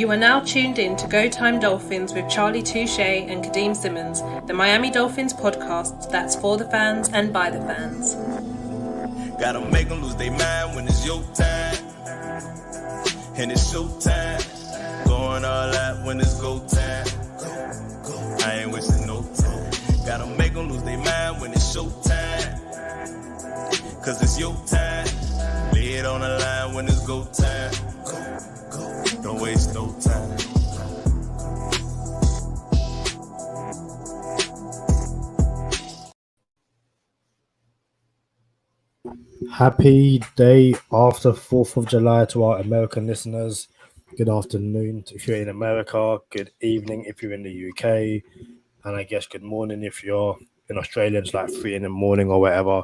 You are now tuned in to Go Time Dolphins with Charlie Touche and Kadeem Simmons, the Miami Dolphins podcast that's for the fans and by the fans. Gotta make them lose their mind when it's your time. And it's show time. Going all out when it's go time. I ain't wasting no time. Gotta make them lose their mind when it's show time. Cause it's your time. Lay it on the line when it's go time. Don't waste no time. Happy day after 4th of July to our American listeners. Good afternoon if you're in America. Good evening if you're in the UK. And I guess good morning if you're in Australia. It's like 3 in the morning or whatever.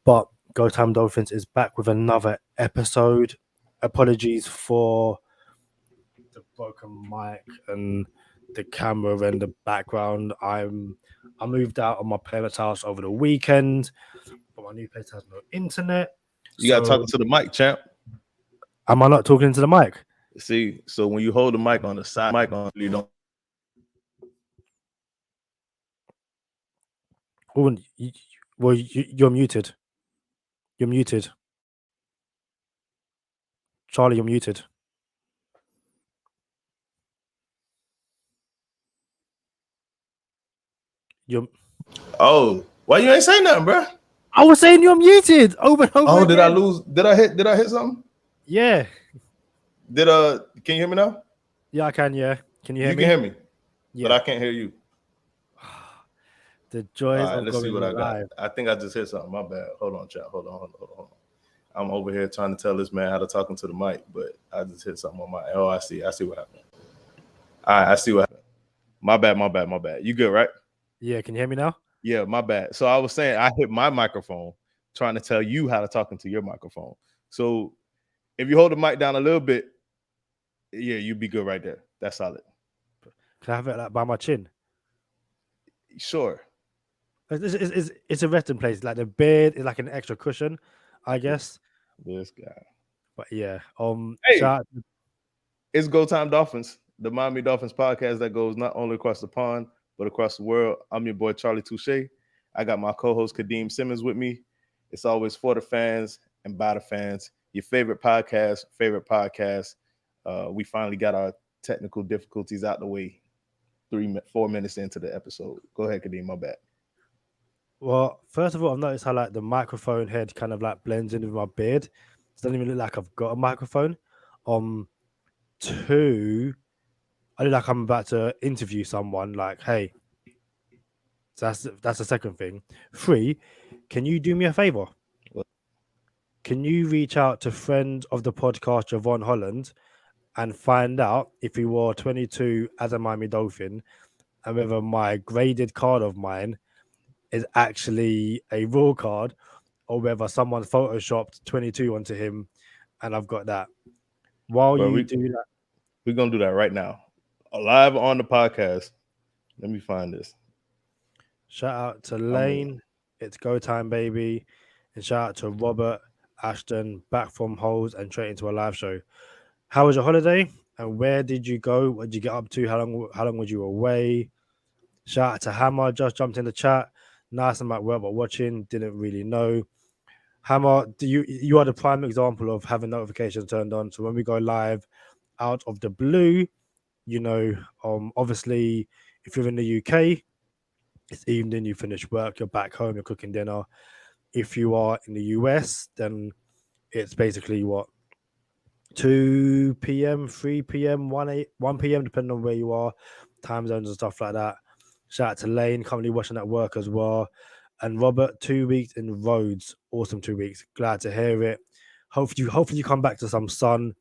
But Go Time Dolphins is back with another episode. Apologies for the broken mic and the camera and the background. I moved out of my parents' house over the weekend. But my new place has no internet. You got talking to the mic, champ. Am I not talking into the mic? See, so when you hold the mic on the side, you don't. Oh, you're muted. You're muted. Charlie, you're muted. Oh, why you ain't saying nothing, bro? I was saying you're muted. Over and over. Oh, again. did I lose? Did I hit something? Yeah. Can you hear me now? Yeah, I can. Yeah. Can you hear me? You can hear me. Yeah. But I can't hear you. The joys of let's see going what I got. live. I think I just hit something. My bad. Hold on, chat. Hold on. I'm over here trying to tell this man how to talk into the mic, but I just hit something on my. Oh, I see what happened. All right, I see what happened. My bad. You good, right? Yeah. Can you hear me now? Yeah, my bad. So I was saying I hit my microphone trying to tell you how to talk into your microphone. So if you hold the mic down a little bit, yeah, you'd be good right there. That's solid. Can I have it like by my chin? Sure. It's a resting place. Like the bed is like an extra cushion, I guess. This guy. But yeah. Hey, shout out it's Go Time Dolphins, the Miami Dolphins podcast that goes not only across the pond, but across the world. I'm your boy, Charlie Touche. I got my co-host, Kadeem Simmons, with me. It's always for the fans and by the fans. Your favorite podcast. We finally got our technical difficulties out the way 4 minutes into the episode. Go ahead, Kadeem, my bad. Well, first of all, I've noticed how like the microphone head kind of like blends in with my beard. It doesn't even look like I've got a microphone. Two, I look like I'm about to interview someone. Like, hey, so that's the second thing. 3, can you do me a favor? What? Can you reach out to friend of the podcast, Javon Holland, and find out if he wore 22 as a Miami Dolphin and whether my graded card of mine is actually a real card or whether someone photoshopped 22 onto him and I've got that. While Bro, you do that, we're going to do that right now. Live on the podcast. Let me find this. Shout out to Lane. It's go time, baby. And shout out to Robert Ashton, back from holes and straight into a live show. How was your holiday? And where did you go? What did you get up to? How long was you away? Shout out to Hammer, just jumped in the chat. Nice and at work, but watching, didn't really know. Hammer, you are the prime example of having notifications turned on. So when we go live out of the blue, you know, obviously, if you're in the UK, it's evening, you finish work, you're back home, you're cooking dinner. If you are in the US, then it's basically 2 p.m., 3 p.m., 1 p.m., depending on where you are, time zones and stuff like that. Shout out to Lane, currently watching at work as well. And Robert, 2 weeks in Rhodes. Awesome 2 weeks. Glad to hear it. Hopefully you come back to some sun.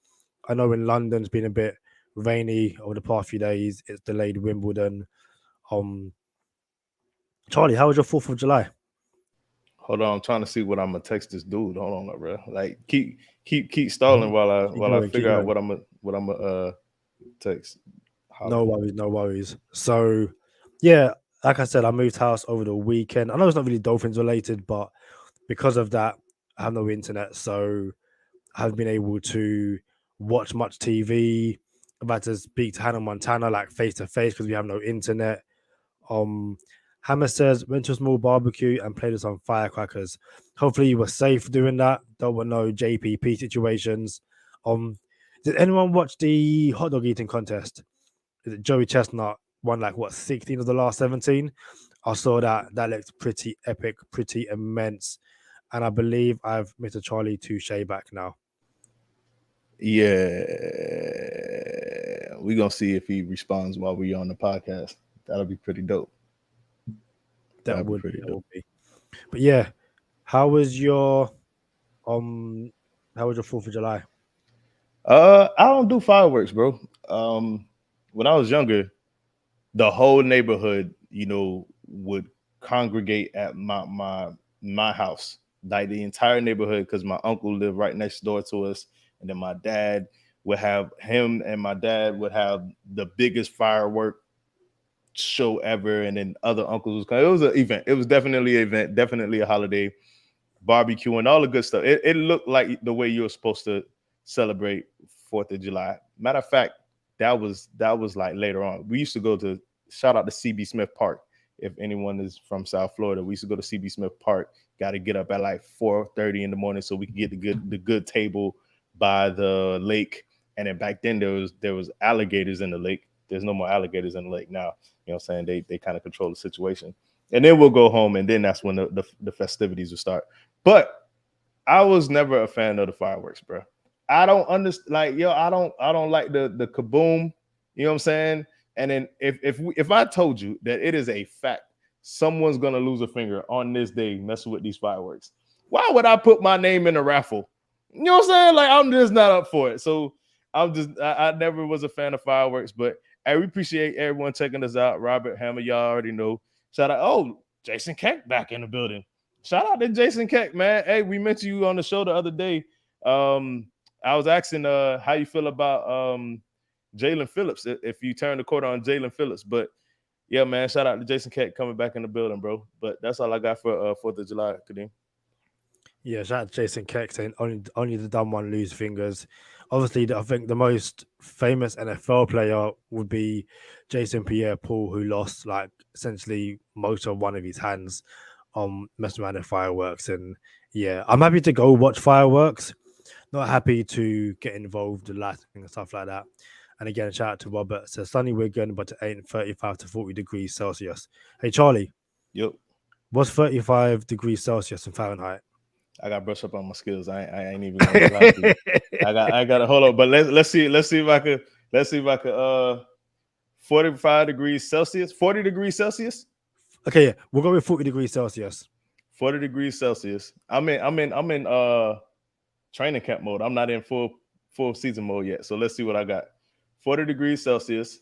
I know in London it's been a bit rainy over the past few days. It's delayed Wimbledon. Charlie, how was your 4th of July? Hold on, I'm trying to see what I'm gonna text this dude. Hold on, bro. Like keep stalling while I figure out what I'm gonna text. No worries. So yeah, like I said, I moved house over the weekend. I know it's not really Dolphins related, but because of that, I have no internet, so I haven't been able to watch much TV. about to speak to Hannah Montana like face to face because we have no internet. Hammer says went to a small barbecue and played with some firecrackers. Hopefully you were safe doing that. Don't want no JPP situations. Did anyone watch the hot dog eating contest? Is it Joey Chestnut won like what 16 of the last 17? I saw that. That looked pretty epic, pretty immense. And I believe I've Mr. Charlie Touche back now. Yeah, we're gonna see if he responds while we're on the podcast. That'll be pretty dope. That would be. But yeah, how was your 4th of July? I don't do fireworks, bro. When I was younger, the whole neighborhood, would congregate at my house, like the entire neighborhood, because my uncle lived right next door to us, and then my dad would have my dad would have the biggest firework show ever, and then other uncles was coming. It was an event. It was definitely an event, definitely a holiday, barbecue and all the good stuff. It looked like the way you were supposed to celebrate 4th of July. Matter of fact, that was like later on. We used to go to shout out to CB Smith Park. If anyone is from South Florida, we used to go to CB Smith Park. Got to get up at like 4:30 in the morning so we could get the good table by the lake. And then back then there was alligators in the lake. There's no more alligators in the lake now. You know what I'm saying? They kind of control the situation. And then we'll go home, and then that's when the festivities will start. But I was never a fan of the fireworks, bro. I don't understand. Like, I don't like the kaboom. You know what I'm saying? And then if I told you that it is a fact, someone's gonna lose a finger on this day messing with these fireworks, why would I put my name in a raffle? You know what I'm saying? Like, I'm just not up for it. So I never was a fan of fireworks, but we appreciate everyone checking us out. Robert Hammer, y'all already know. Shout out, Jason Keck back in the building. Shout out to Jason Keck, man. Hey, we mentioned you on the show the other day. I was asking how you feel about Jalen Phillips, if you turn the corner on Jalen Phillips. But yeah, man, shout out to Jason Keck coming back in the building, bro. But that's all I got for 4th of July, Kadeem. Yeah, shout out to Jason Keck saying only the dumb one lose fingers. Obviously, I think the most famous NFL player would be Jason Pierre-Paul, who lost like essentially most of one of his hands messing around with fireworks. And yeah, I'm happy to go watch fireworks. Not happy to get involved in lighting and stuff like that. And again, shout out to Robert. So sunny Wigan, but it ain't 35 to 40 degrees Celsius. Hey, Charlie. Yep. What's 35 degrees Celsius in Fahrenheit? I got to brush up on my skills. I ain't even gonna lie to you. I got to hold up. But let's see if I could 45 degrees Celsius, 40 degrees Celsius. Okay, yeah, we'll go with 40 degrees Celsius. 40 degrees Celsius. I'm in training camp mode. I'm not in full season mode yet. So let's see what I got. 40 degrees Celsius.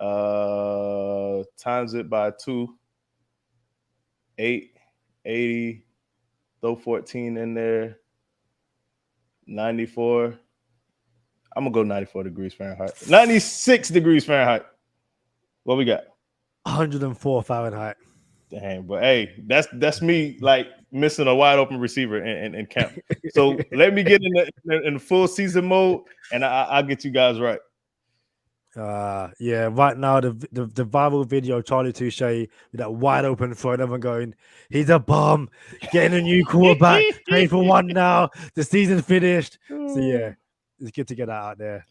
Times it by 2. 80. Throw 14 in there. 94. I'm gonna go 94 degrees Fahrenheit. 96 degrees Fahrenheit. What we got? 104 Fahrenheit. Dang, but hey, that's me like missing a wide open receiver in camp. So let me get in full season mode, and I'll get you guys right. Yeah, right now the viral video Charlie Touche with that wide open throw, and everyone going, he's a bum, getting a new quarterback, 3-for-1 now, the season's finished. So yeah, it's good to get that out there.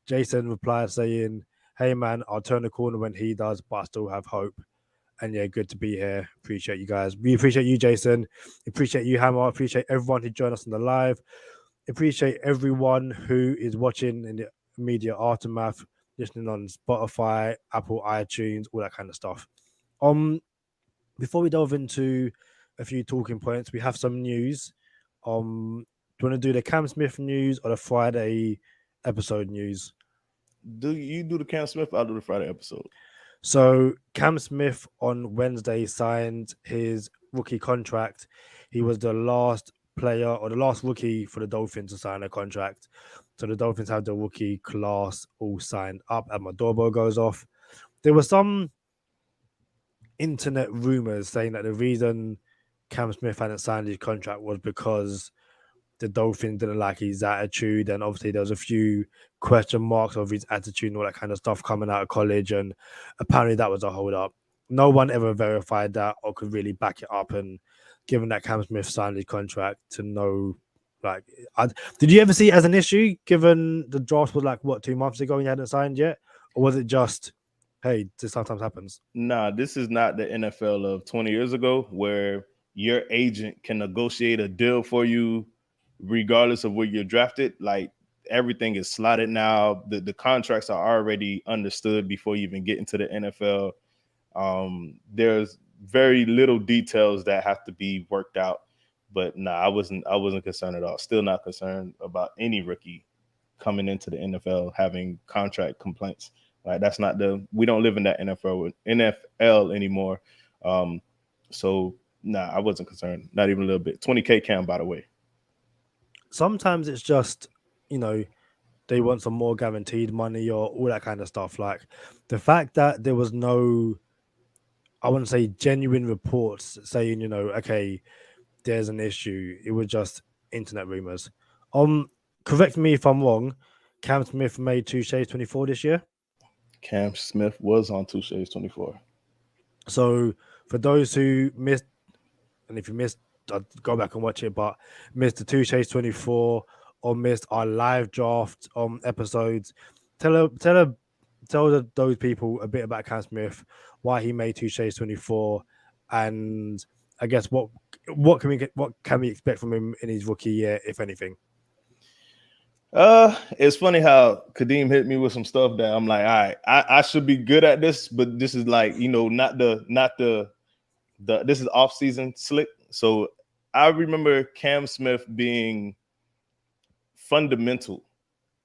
Jason replied saying, hey man, I'll turn the corner when he does, but I still have hope. And yeah, good to be here. Appreciate you guys. We appreciate you, Jason. Appreciate you, Hammer. Appreciate everyone who joined us on the live. Appreciate everyone who is watching in the media aftermath, listening on Spotify, Apple, iTunes, all that kind of stuff. Before we delve into a few talking points, we have some news. Do you want to do the Cam Smith news or the Friday episode news? Do you do the Cam Smith? I'll do the Friday episode. So Cam Smith on Wednesday signed his rookie contract. He was the last player or the last rookie for the Dolphins to sign a contract. So the Dolphins have the rookie class all signed up, and my doorbell goes off. There were some internet rumors saying that the reason Cam Smith hadn't signed his contract was because the Dolphins didn't like his attitude, and obviously there was a few question marks of his attitude and all that kind of stuff coming out of college, and apparently that was a hold up. No one ever verified that or could really back it up, and given that Cam Smith signed his contract to know, like, did you ever see it as an issue given the draft was like, what, 2 months ago and he hadn't signed yet? Or was it just, hey, this sometimes happens? Nah, this is not the NFL of 20 years ago where your agent can negotiate a deal for you regardless of where you're drafted. Like, everything is slotted now. The contracts are already understood before you even get into the NFL. There's very little details that have to be worked out. But nah, I wasn't concerned at all. Still not concerned about any rookie coming into the NFL having contract complaints. Like, that's not we don't live in that NFL anymore. So nah, I wasn't concerned, not even a little bit. 20K Cam, by the way. Sometimes it's just, they want some more guaranteed money or all that kind of stuff. Like, the fact that there was no, I wouldn't say genuine reports saying, okay, there's an issue. It was just internet rumors. Correct me if I'm wrong. Cam Smith made Touche's 24 this year. Cam Smith was on Touche's 24. So for those who missed, and if you missed, I'd go back and watch it, but missed the Touche's 24 or missed our live draft episodes, tell those people a bit about Cam Smith, why he made Touche's 24, and I guess what can we expect from him in his rookie year, if anything? It's funny how Kadeem hit me with some stuff that I'm like, all right, I should be good at this, but this is like, not the this is off season slick. So I remember Cam Smith being fundamental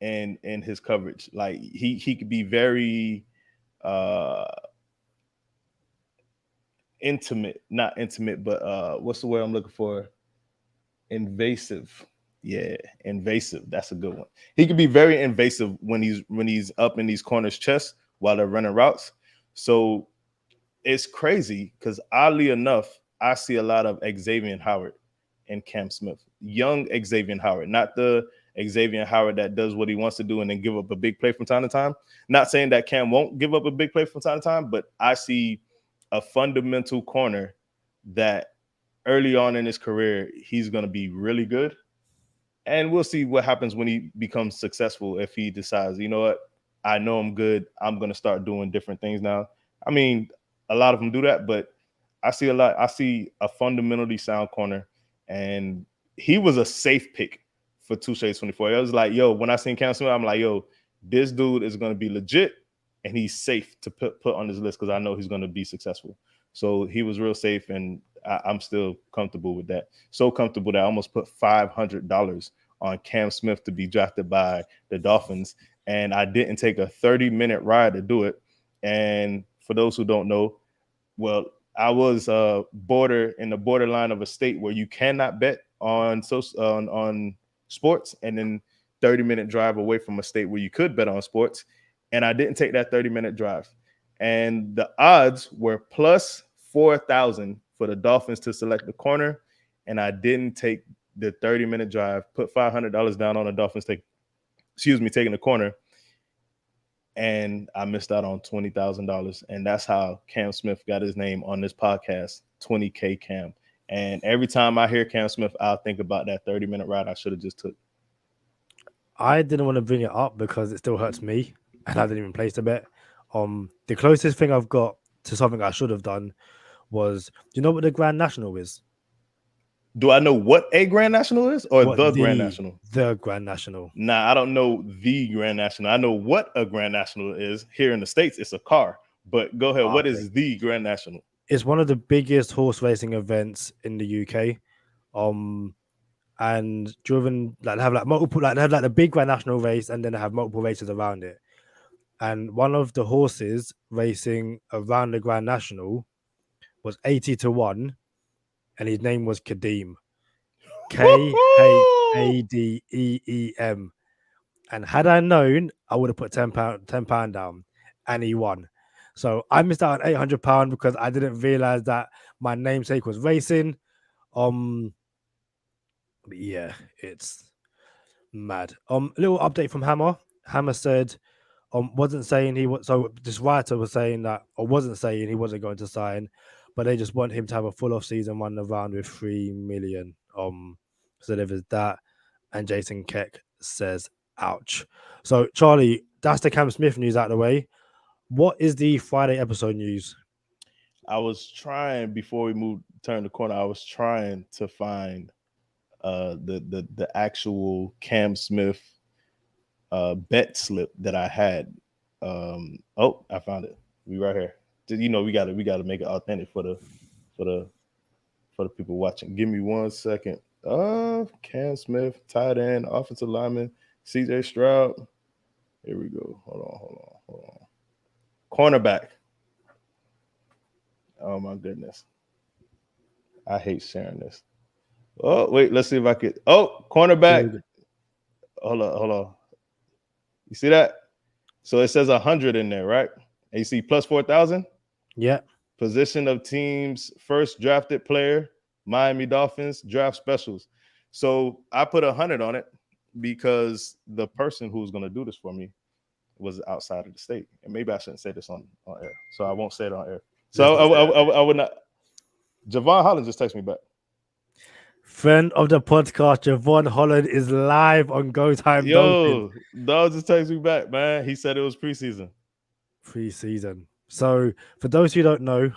in his coverage. Like, he could be very not intimate, but what's the word I'm looking for? Invasive. Yeah, invasive. That's a good one. He could be very invasive when he's up in these corners' chests while they're running routes. So it's crazy because oddly enough, I see a lot of Xavier Howard and Cam Smith. Young Xavier Howard, not the Xavier Howard that does what he wants to do and then give up a big play from time to time. Not saying that Cam won't give up a big play from time to time, but I see a fundamental corner that early on in his career, he's going to be really good. And we'll see what happens when he becomes successful. If he decides, you know what, I know I'm good, I'm going to start doing different things now. I mean, a lot of them do that, but I see a fundamentally sound corner, and he was a safe pick for Touche's 24. I was like, yo, when I seen Cam Smith, I'm like, yo, this dude is going to be legit, and he's safe to put on this list because I know he's going to be successful. So he was real safe, and I'm still comfortable with that. So comfortable that I almost put $500 on Cam Smith to be drafted by the Dolphins, and I didn't take a 30-minute ride to do it. And for those who don't know, well, I was in the borderline of a state where you cannot bet on sports, and then 30-minute drive away from a state where you could bet on sports. And I didn't take that 30-minute drive. And the odds were plus 4,000 for the Dolphins to select the corner. And I didn't take the 30-minute drive, put $500 down on the Dolphins taking the corner. And I missed out on $20,000. And that's how Cam Smith got his name on this podcast, 20K Cam. And every time I hear Cam Smith, I'll think about that 30-minute ride I should have just took. I didn't want to bring it up because it still hurts me, and I didn't even place the bet. The closest thing I've got to something I should have done was, do you know what the Grand National is? Do I know what a Grand National is, or the Grand National? The Grand National. Nah, I don't know the Grand National. I know what a Grand National is. Here in the States, it's a car. But go ahead. What is the Grand National? It's one of the biggest horse racing events in the UK. And driven, like, they have like multiple, like they have like the big Grand National race, and then they have multiple races around it. And one of the horses racing around the Grand National was 80-1, and his name was Kadeem. Kadeem. And had I known, I would have put £10 down, and he won. So I missed out on £800 because I didn't realize that my namesake was racing. But yeah, it's mad. Little update from Hammer. Hammer said, wasn't saying he was. So this writer was saying that, or wasn't saying he wasn't going to sign, but they just want him to have a full off season, run around with 3 million. So there is that, and Jason Keck says, "Ouch." So Charlie, that's the Cam Smith news out of the way. What is the Friday episode news? I was trying before we turn the corner. I was trying to find the actual Cam Smith bet slip that I had. I found it. We right here. You know, we gotta make it authentic for the people watching. Give me 1 second. Cam Smith, tight end, offensive lineman, CJ Stroud. Here we go. Hold on. Cornerback. Oh my goodness. I hate sharing this. Oh, wait, let's see if I could. Oh, cornerback. Hold on. You see that? So it says 100 in there, right? And you see plus 4,000? Yeah. Position of team's first drafted player, Miami Dolphins, draft specials. So I put 100 on it because the person who's going to do this for me was outside of the state. And maybe I shouldn't say this on air. So I won't say it on air. So I would not. Javon Holland just texted me back. Friend of the podcast, Javon Holland, is live on Go Time Dolphins. Dog just texted me back, man. He said it was preseason. So for those who don't know,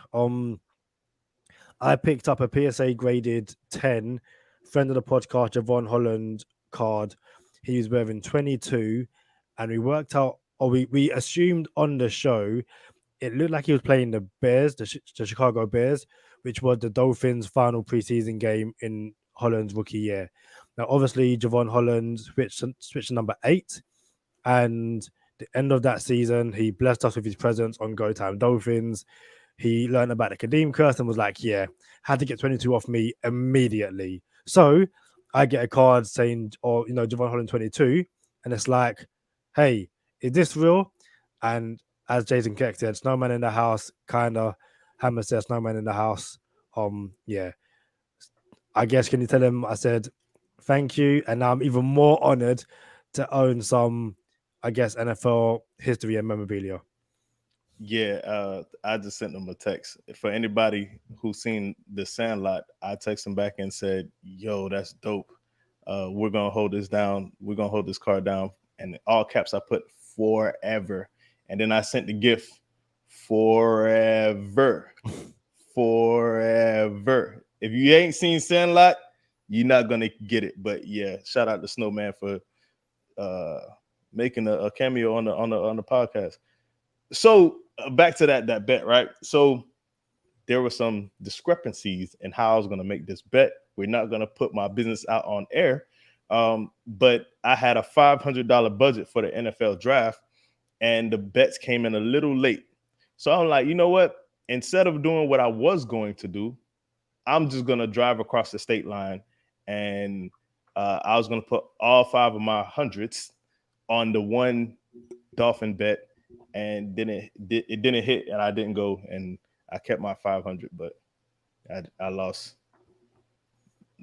I picked up a PSA graded 10 friend of the podcast, Javon Holland card. He was wearing 22, and we worked out, or we assumed on the show, it looked like he was playing the Bears, the Chicago Bears, which was the Dolphins' final preseason game in Holland's rookie year. Now, obviously, Javon Holland switched to number 8, and the end of that season, he blessed us with his presence on Go Time Dolphins. He learned about the Kadeem curse and was like, yeah, had to get 22 off me immediately. So I get a card saying, Javon Holland 22, and it's like, hey, is this real? And as Jason Keck said, snowman in the house, kind of. Hammer says snowman in the house. Yeah. I guess, can you tell him I said thank you? And now I'm even more honored to own some, I guess, NFL history and memorabilia. Yeah, I just sent them a text. For anybody who's seen The Sandlot, I texted him back and said, yo, that's dope. We're going to hold this down. We're going to hold this card down. And in all caps, I put forever. And then I sent the gift forever. Forever. If you ain't seen Sandlot, you're not going to get it. But yeah, shout out to Snowman for making a cameo on the podcast. So back to that bet, right? So there were some discrepancies in how I was going to make this bet. We're not going to put my business out on air, but I had a $500 budget for the NFL draft, and the bets came in a little late. So I'm like, you know what? Instead of doing what I was going to do, I'm just going to drive across the state line, and I was going to put all 5 of my hundreds on the one Dolphin bet. And then it didn't hit, and I didn't go, and I kept my 500, but I lost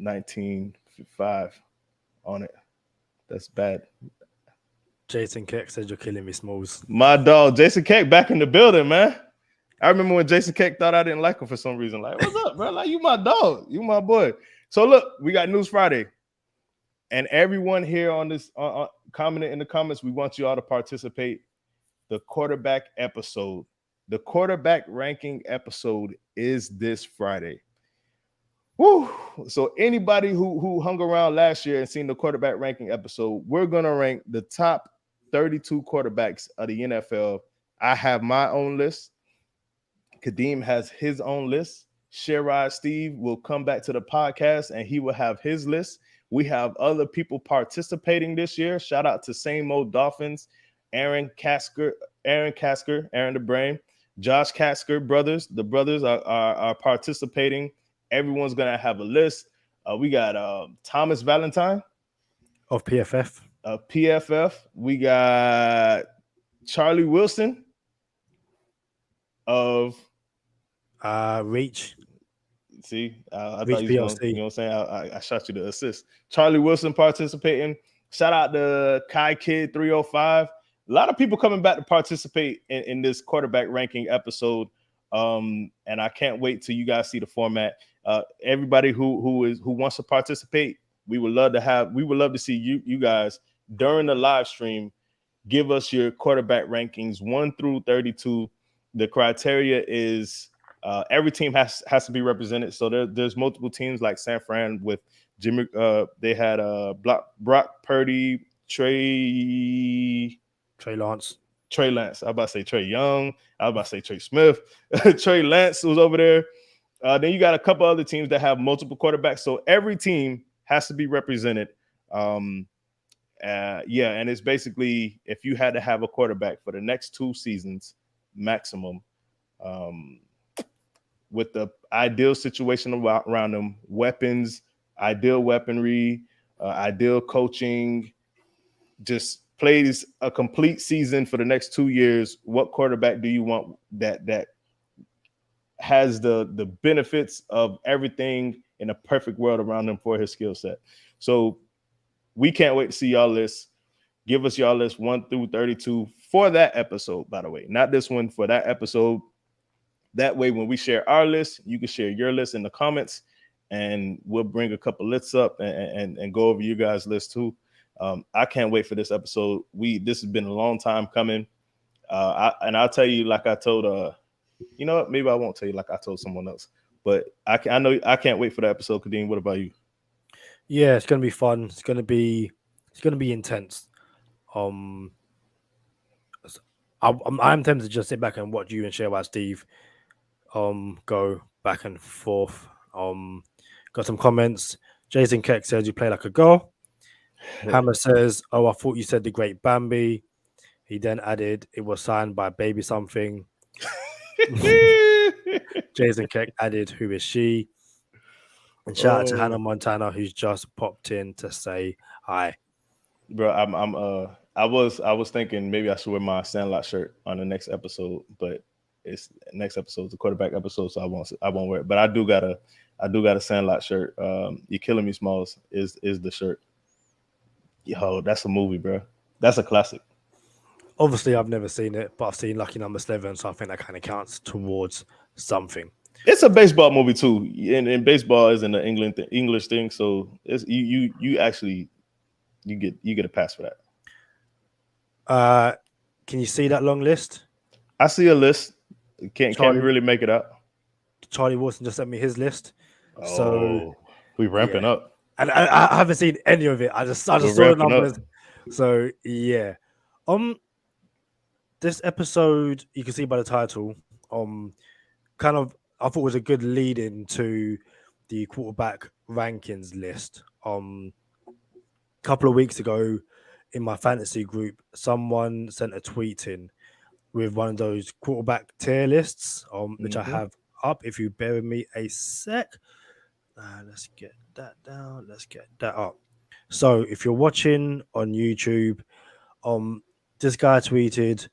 19.5 on it. That's bad. Jason Keck said you're killing me, Smalls. My dog, Jason Keck, back in the building, man. I remember when Jason Keck thought I didn't like him for some reason. Like, what's up, bro? Like, you my dog, you my boy. So look, we got News Friday, and everyone here on this commenting in the comments, we want you all to participate. The quarterback episode, the quarterback ranking episode is this Friday. Woo! So anybody who hung around last year and seen the quarterback ranking episode, we're going to rank the top 32 quarterbacks of the NFL. I have my own list. Kadeem has his own list. Sherrod Steve will come back to the podcast and he will have his list. We have other people participating this year. Shout out to Same Old Dolphins. Aaron Kasker, Aaron the Brain, Josh Kasker brothers. The brothers are participating. Everyone's gonna have a list. We got Thomas Valentine of PFF. PFF. We got Charlie Wilson of Reach. See, I Reach thought you was PLC. going, you know what I'm saying? I shot you the assist. Charlie Wilson participating. Shout out to Kai Kid 305. A lot of people coming back to participate in this quarterback ranking episode. And I can't wait till you guys see the format. Everybody who wants to participate, we would love to see you guys during the live stream. Give us your quarterback rankings 1 through 32. The criteria is every team has to be represented. So there's multiple teams like San Fran with Jimmy. They had Brock Purdy, Trey Lance. I was about to say Trey Young. I was about to say Trey Smith. Trey Lance was over there. Then you got a couple other teams that have multiple quarterbacks. So every team has to be represented. And it's basically if you had to have a quarterback for the next 2 seasons maximum, with the ideal situation around them, weapons, ideal weaponry, ideal coaching, just plays a complete season for the next 2 years. What quarterback do you want that has the benefits of everything in a perfect world around him for his skill set? So we can't wait to see y'all list. Give us y'all list 1 through 32 for that episode, by the way. Not this one, for that episode. That way, when we share our list, you can share your list in the comments, and we'll bring a couple lists up and go over you guys' list too. I can't wait for this episode. This has been a long time coming. I'll tell you, like I told, you know what? Maybe I won't tell you like I told someone else, but I know I can't wait for the episode. Kadeem, what about you? Yeah, it's gonna be fun. It's gonna be intense. I'm tempted to just sit back and watch you and share about Steve go back and forth. Got some comments. Jason Keck says you play like a girl. Hammer says, "Oh, I thought you said the great Bambi." He then added, "It was signed by Baby Something." Jason Keck added, "Who is she?" And shout out to Hannah Montana, who's just popped in to say hi. Bro, I was thinking maybe I should wear my Sandlot shirt on the next episode, but it's next episode's a quarterback episode, so I won't wear it. But I do got a Sandlot shirt. You're Killing Me Smalls is the shirt. Yo, that's a movie, bro. That's a classic. Obviously, I've never seen it, but I've seen Lucky Number 7, so I think that kind of counts towards something. It's a baseball movie too, and baseball isn't an English thing, so it's you actually get a pass for that. Can you see that long list? I see a list. Can't really make it out. Charlie Wilson just sent me his list. So we're ramping up. And I haven't seen any of it. I just saw the numbers. Up. So yeah. This episode, you can see by the title, kind of I thought was a good lead into the quarterback rankings list. A couple of weeks ago in my fantasy group, someone sent a tweet in with one of those quarterback tier lists, which I have up. If you bear with me a sec. Let's get that down. Let's get that up. So if you're watching on YouTube, this guy tweeted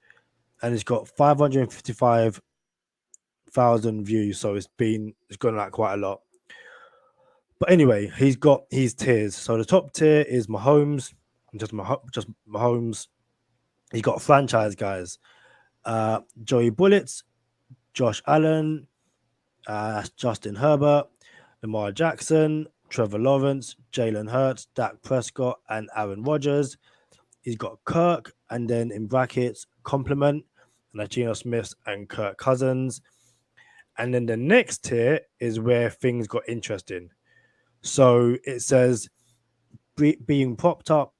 and it's got 555,000 views. So it's gone like quite a lot. But anyway, he's got his tiers. So the top tier is Mahomes, just Mahomes. He got franchise guys. Joey Bullets, Josh Allen, Justin Herbert, Lamar Jackson, Trevor Lawrence, Jalen Hurts, Dak Prescott, and Aaron Rodgers. He's got Kirk, and then in brackets, Compliment, Geno Smith, and Kirk Cousins. And then the next tier is where things got interesting. So it says being propped up,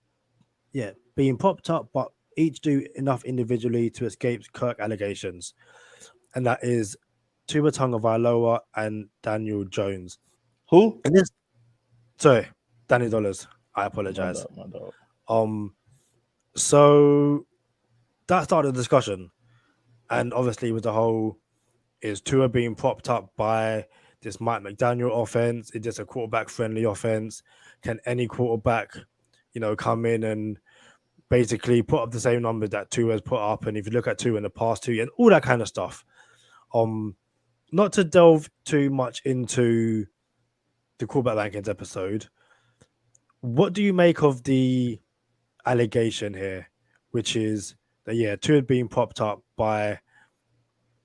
but each do enough individually to escape Kirk allegations. And that is Tua Tagovailoa and Daniel Jones. Who? Danny Dollars. I apologize. My dog. So that started the discussion. And obviously with the whole, is Tua being propped up by this Mike McDaniel offense? Is this a quarterback-friendly offense? Can any quarterback, come in and basically put up the same numbers that Tua has put up? And if you look at Tua in the past 2 years, all that kind of stuff. not to delve too much into the quarterback rankings episode, what do you make of the allegation here, which is that Tua had been propped up by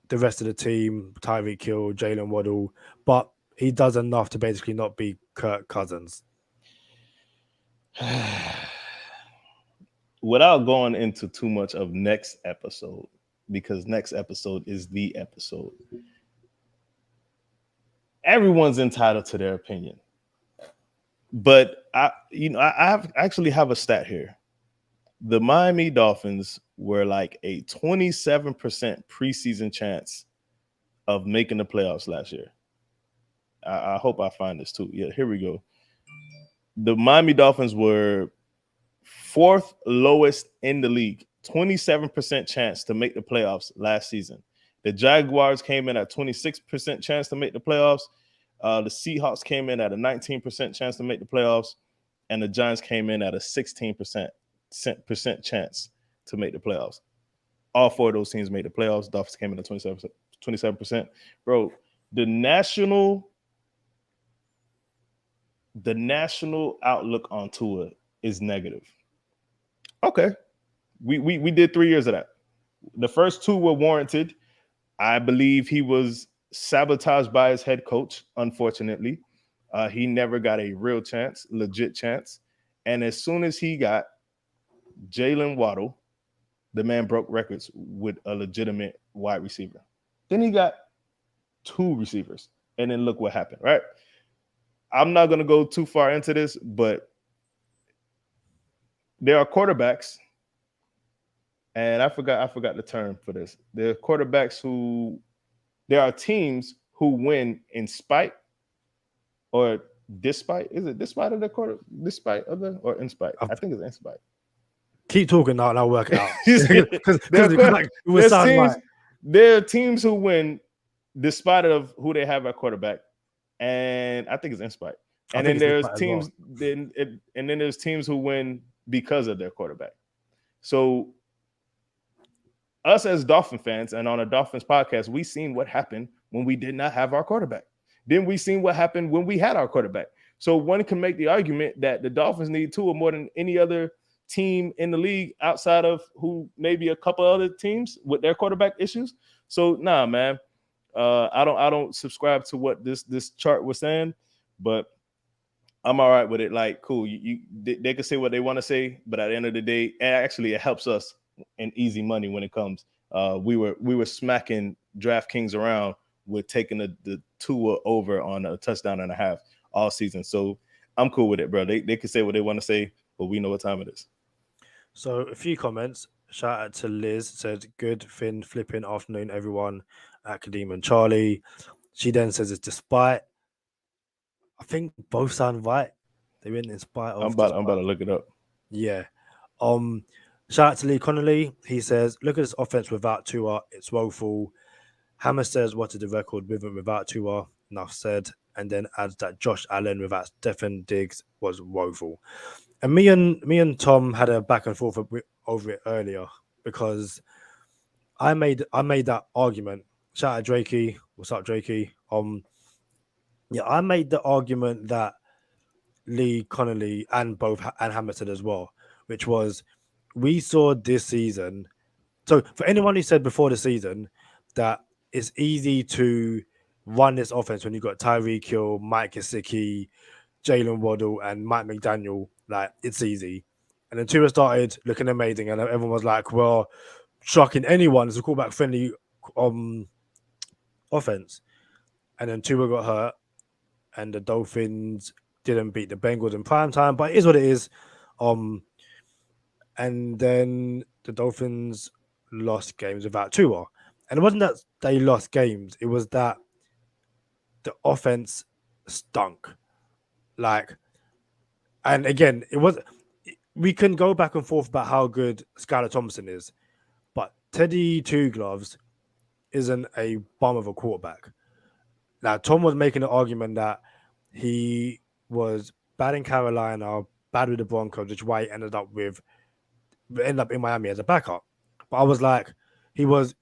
the rest of the team, Tyreek Hill, Jalen Waddle, but he does enough to basically not be Kirk Cousins. Without going into too much of next episode, because next episode is the episode. Everyone's entitled to their opinion. But I actually have a stat here. The Miami Dolphins were like a 27% preseason chance of making the playoffs last year. I hope I find this too. Yeah, here we go. The Miami Dolphins were fourth lowest in the league, 27% chance to make the playoffs last season. The Jaguars came in at 26% chance to make the playoffs. The Seahawks came in at a 19% chance to make the playoffs, and the Giants came in at a 16% chance to make the playoffs. All four of those teams made the playoffs. Dolphins came in at 27%. Bro, the national outlook on Tua is negative. Okay. We did 3 years of that. The first 2 were warranted. I believe he was sabotaged by his head coach, unfortunately. He never got a real chance, legit chance. And as soon as he got Jalen Waddle, the man broke records with a legitimate wide receiver. Then he got 2 receivers. And then look what happened, right? I'm not going to go too far into this, but there are quarterbacks, and I forgot the term for this. There are quarterbacks there are teams who win in spite or despite. Is it despite of the quarter? Despite of the or in spite? I think it's in spite. Keep talking now and I'll work it out. There are teams who win despite of who they have at quarterback, and I think it's in spite. And then there's teams, and then there's teams who win because of their quarterback. So us as Dolphin fans and on a Dolphins podcast, we seen what happened when we did not have our quarterback. Then we seen what happened when we had our quarterback. So one can make the argument that the Dolphins need Tua more than any other team in the league outside of who maybe a couple other teams with their quarterback issues. So nah, man, I don't subscribe to what this chart was saying, but I'm all right with it. Like, cool, they can say what they want to say, but at the end of the day, actually, it helps us in easy money when it comes. We were smacking DraftKings around with taking the Tua over on a touchdown and a half all season. So I'm cool with it, bro. They can say what they want to say, but we know what time it is. So a few comments. Shout out to Liz, said, good fin flipping afternoon, everyone at Kadeem and Charlie. She then says it's despite. I think both sound right. They went in spite of. I'm about to look it up. Yeah. Shout out to Lee Connolly. He says, look at this offense without Tua. It's woeful. Hammer says, what is the record with and without Tua? Enough said. And then adds that Josh Allen without Stefan Diggs was woeful. And me and Tom had a back and forth over it earlier because I made that argument. Shout out Drakey. What's up, Drakey? I made the argument that Lee Connolly and Hammer said as well, which was we saw this season. So for anyone who said before the season that it's easy to run this offense when you've got Tyreek Hill, Mike Gesicki, Jalen Waddle, and Mike McDaniel, like it's easy. And then Tua started looking amazing, and everyone was like, well, shocking anyone. It's a quarterback friendly offense. And then Tua got hurt, and the Dolphins didn't beat the Bengals in prime time, but it is what it is. And then the Dolphins lost games without Tua. And it wasn't that they lost games, it was that the offense stunk. And again, we can go back and forth about how good Skylar Thompson is, but Teddy Two Gloves isn't a bum of a quarterback. Now, Tom was making an argument that he was bad in Carolina, bad with the Broncos, which is why he ended up in Miami as a backup. But I was like, he was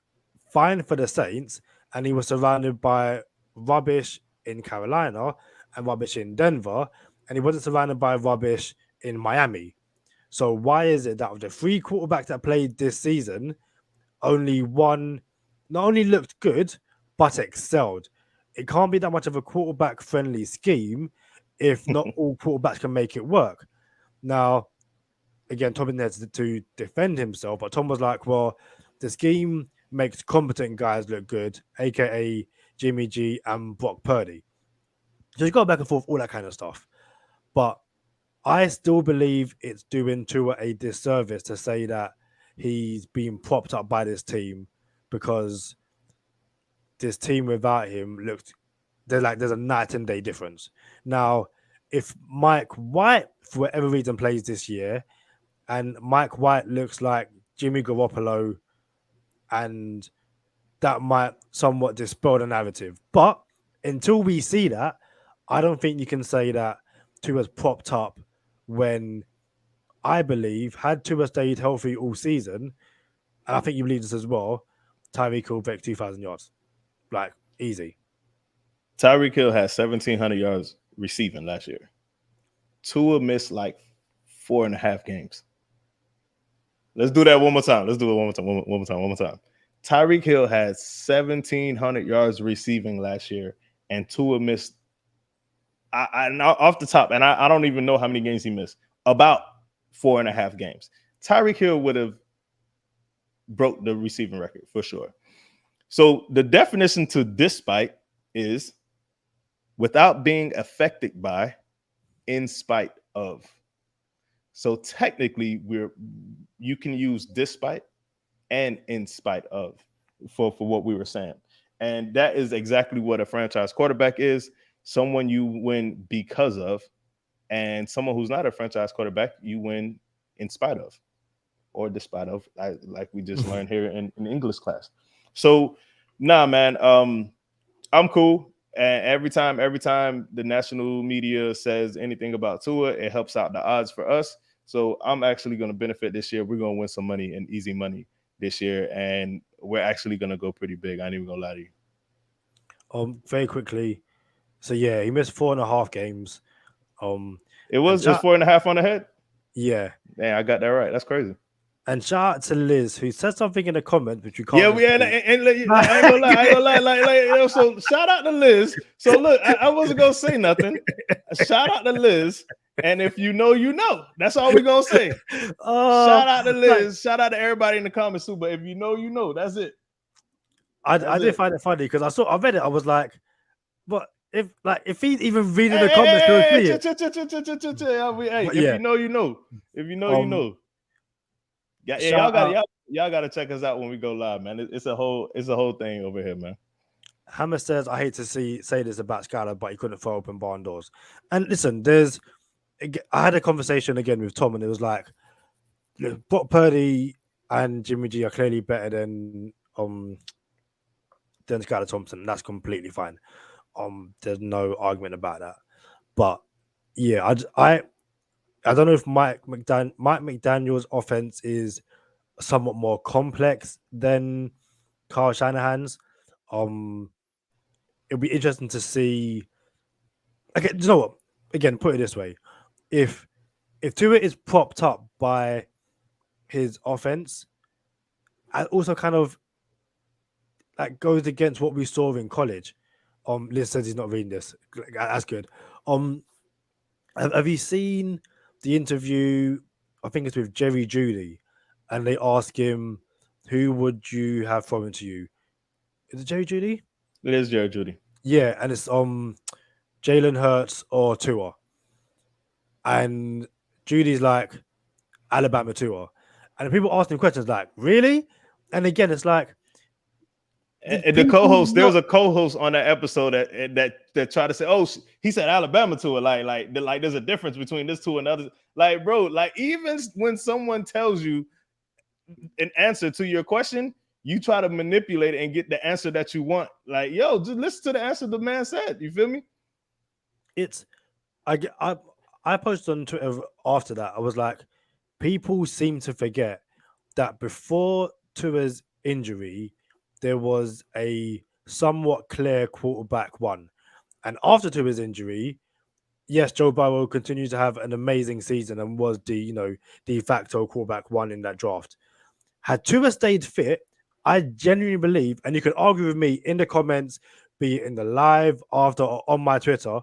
fine for the Saints, and he was surrounded by rubbish in Carolina and rubbish in Denver, and he wasn't surrounded by rubbish in Miami. So why is it that of the 3 quarterbacks that played this season, only one not only looked good, but excelled? It can't be that much of a quarterback-friendly scheme if not all quarterbacks can make it work. Now, again, Tom had to defend himself, but Tom was like, well, the scheme makes competent guys look good, aka Jimmy G and Brock Purdy. So he's got back and forth, all that kind of stuff. But I still believe it's doing Tua a disservice to say that he's being propped up by this team, because this team without him there's a night and day difference. Now, if Mike White, for whatever reason, plays this year, and Mike White looks like Jimmy Garoppolo, and that might somewhat dispel the narrative. But until we see that, I don't think you can say that Tua's propped up, when I believe, had Tua stayed healthy all season, and I think you believe this as well, Tyreek Hill breaks 2,000 yards. Like, easy. Tyreek Hill has 1,700 yards receiving last year. Tua missed like 4.5 games. Let's do that one more time. One more time. Tyreek Hill has 1,700 yards receiving last year, and Tua missed, I off the top, and I don't even know how many games he missed, about 4.5 games. Tyreek Hill would have broke the receiving record for sure. So the definition to despite is without being affected by, in spite of. So technically, you can use despite and in spite of for what we were saying. And that is exactly what a franchise quarterback is. Someone you win because of, and someone who's not a franchise quarterback, you win in spite of or despite of, like we just learned here in English class. So, nah, man, I'm cool. And every time the national media says anything about Tua, it helps out the odds for us. So I'm actually going to benefit this year. We're going to win some money and easy money this year, and we're actually going to go pretty big. I ain't even going to lie to you. Very quickly. So yeah, he missed 4.5 games. It was just 4.5 on the head. Yeah. Man, I got that right. That's crazy. And shout out to Liz, who said something in the comment which you can't. Yeah, I ain't gonna lie. So shout out to Liz. So look, I wasn't gonna say nothing. Shout out to Liz, and if you know, you know. That's all we're gonna say. Shout out to Liz. Shout out to everybody in the comments too. But if you know, you know. That's it. I did find it funny because I read it. I was like, "What if he's even reading the comments?" If you know, you know. If you know, you know. Yeah, y'all gotta check us out when we go live, man. It's a whole thing over here, man. Hammer says, I hate to say this about Skylar, but he couldn't throw open barn doors. And listen, I had a conversation again with Tom, and it was like, Brock Purdy and Jimmy G are clearly better than Skylar Thompson. That's completely fine. There's no argument about that. But yeah, I don't know if Mike McDaniel's offense is somewhat more complex than Kyle Shanahan's. It'll be interesting to see. Okay, you know what? Again, put it this way: if Tua is propped up by his offense, and also kind of like goes against what we saw in college. Liz says he's not reading this. That's good. Have you seen the interview? I think it's with Jerry Jeudy, and they ask him, "Who would you have thrown to you?" Is it Jerry Jeudy? It is Jerry Jeudy. Yeah, and it's Jalen Hurts or Tua, and Judy's like Alabama Tua, and people asking questions like, "Really?" And again, it's like. And the co-host, there was a co-host on that episode that tried to say, "Oh, he said Alabama to it." Like there's a difference between this two and others. Like, bro, like even when someone tells you an answer to your question, you try to manipulate it and get the answer that you want. Like, yo, just listen to the answer the man said. You feel me? I posted on Twitter after that. I was like, people seem to forget that before Tua's injury, there was a somewhat clear quarterback one. And after Tua's injury, yes, Joe Burrow continued to have an amazing season and was the de facto quarterback one in that draft. Had Tua stayed fit, I genuinely believe, and you can argue with me in the comments, be it in the live, after, or on my Twitter,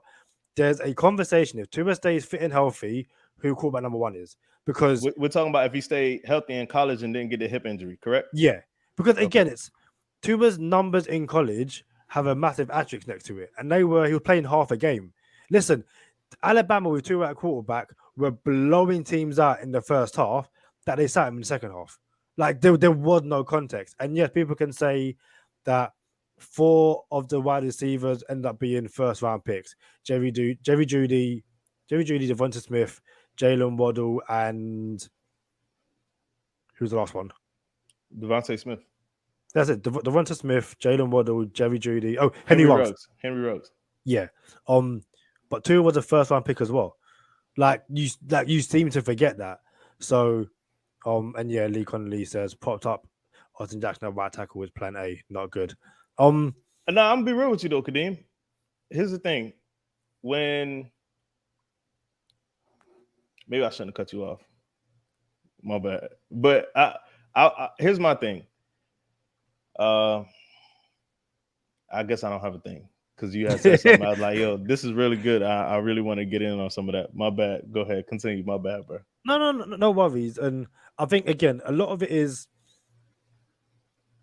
there's a conversation. If Tua stays fit and healthy, who quarterback number one is. Because We're talking about if he stayed healthy in college and didn't get the hip injury, correct? yeah, because Okay. again, it's Tua's numbers in college have a massive asterisk next to it, and he was playing half a game. Listen, Alabama with Tua at quarterback were blowing teams out in the first half that they sat him in the second half. Like there was no context, and yes, people can say that 4 of the wide receivers end up being first round picks: Jerry Judy, Devonta Smith, Jalen Waddle, and who's the last one? Devontae Smith. That's it. Devonta Smith, Jalen Waddle, Jerry Judy. Oh, Henry Ruggs. Henry Ruggs. Yeah. But Tua was a first round pick as well. Like you seem to forget that. So, and yeah, Lee Connolly says popped up. Austin Jackson at right tackle with plan A, not good. No, I'm gonna be real with you though, Kadeem. Here's the thing. When maybe I shouldn't have cut you off. My bad. But I here's my thing. I guess I don't have a thing because you had said something. I was like, yo, this is really good. I really want to get in on some of that. My bad. Go ahead. Continue. My bad, bro. No worries. And I think again, a lot of it is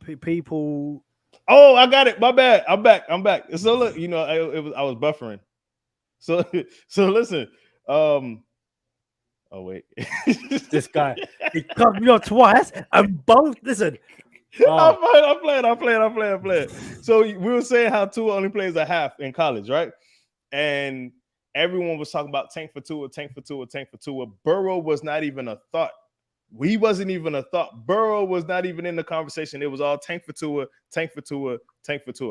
people. Oh, I got it. My bad. I'm back. So look, I was buffering. So listen. Oh wait, this guy he cut me off twice and both. Listen, I'm playing. So we were saying how Tua only plays a half in college, right? And everyone was talking about tank for Tua. Burrow was not even a thought. We wasn't even a thought. Burrow was not even in the conversation. It was all tank for Tua,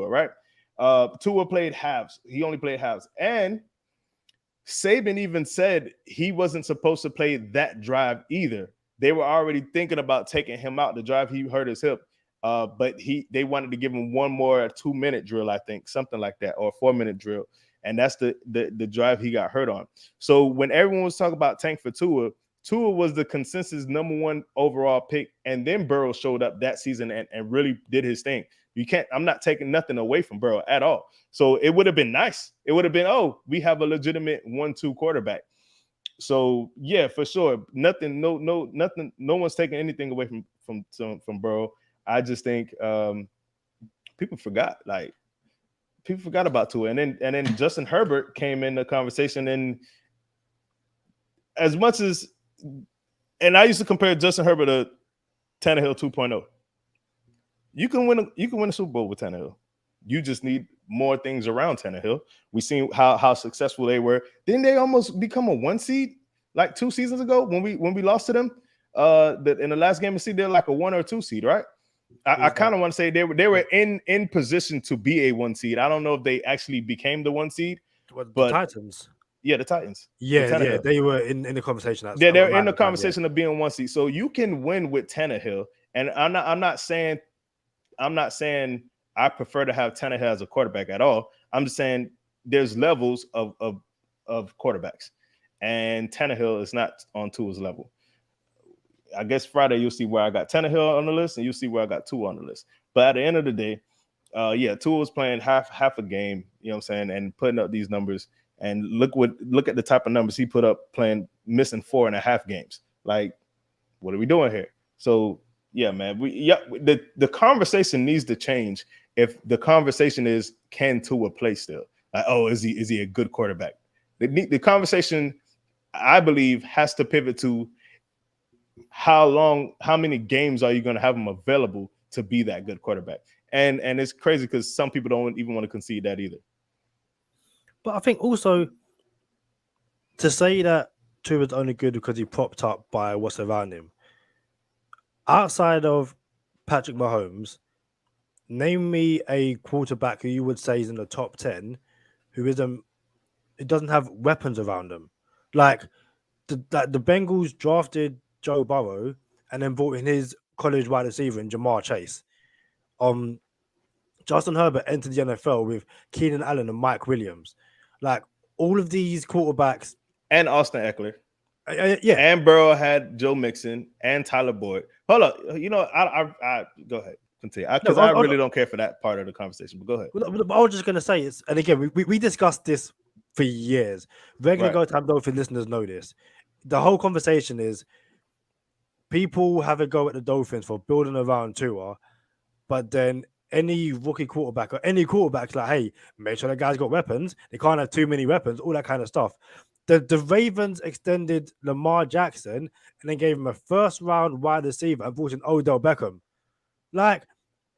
right? Tua played halves. He only played halves. And Saban even said he wasn't supposed to play that drive either. They were already thinking about taking him out the drive. He hurt his hip. But they wanted to give him one more 2-minute drill, I think, something like that, or a 4-minute drill. And that's the drive he got hurt on. So when everyone was talking about tank for Tua was the consensus #1 overall pick. And then Burrow showed up that season and really did his thing. I'm not taking nothing away from Burrow at all. So it would have been nice. It would have been, we have a legitimate 1-2 quarterback. So yeah, for sure. Nothing, nothing, no one's taking anything away from Burrow. I just think people forgot about Tua. And then Justin Herbert came in the conversation, and as much as I used to compare Justin Herbert to Tannehill 2.0. You can win a Super Bowl with Tannehill. You just need more things around Tannehill. We seen how successful they were. Didn't they almost become a 1 seed like 2 seasons ago when we lost to them? In the last game of the season, they're like a 1 or 2 seed, right? I kind of want to say they were in position to be a 1 seed. I don't know if they actually became the 1 seed. But the Titans. Yeah, the Titans. Yeah, they were in the conversation. They're in the conversation of being 1 seed. So you can win with Tannehill. And I'm not saying I prefer to have Tannehill as a quarterback at all. I'm just saying there's levels of quarterbacks, and Tannehill is not on Tua's level. I guess Friday you'll see where I got Tannehill on the list, and you'll see where I got Tua on the list. But at the end of the day, Tua was playing half a game, you know what I'm saying, and putting up these numbers. And look at the type of numbers he put up missing 4.5 games. Like, what are we doing here? So yeah, man, the conversation needs to change. If the conversation is, can Tua play still? Like, is he a good quarterback? The conversation, I believe, has to pivot to how many games are you going to have him available to be that good quarterback? And it's crazy because some people don't even want to concede that either. But I think also to say that Tua's only good because he propped up by what's around him. Outside of Patrick Mahomes, name me a quarterback who you would say is in the top 10 who it doesn't have weapons around them. Like the Bengals drafted Joe Burrow and then brought in his college wide receiver in Jamar Chase. Justin Herbert entered the NFL with Keenan Allen and Mike Williams. Like all of these quarterbacks. And Austin Eckler. Yeah. And Burrow had Joe Mixon and Tyler Boyd. Hold up. You know, I go ahead. Continue. Because I really don't care for that part of the conversation, but go ahead. I was just going to say, and again, we discussed this for years. Regular Go Time Dolphin listeners know this. The whole conversation is people have a go at the Dolphins for building around Tua, but then any rookie quarterback or any quarterback's like, hey, make sure the guy's got weapons. They can't have too many weapons, all that kind of stuff. The Ravens extended Lamar Jackson and then gave him a first-round wide receiver and brought in Odell Beckham. Like,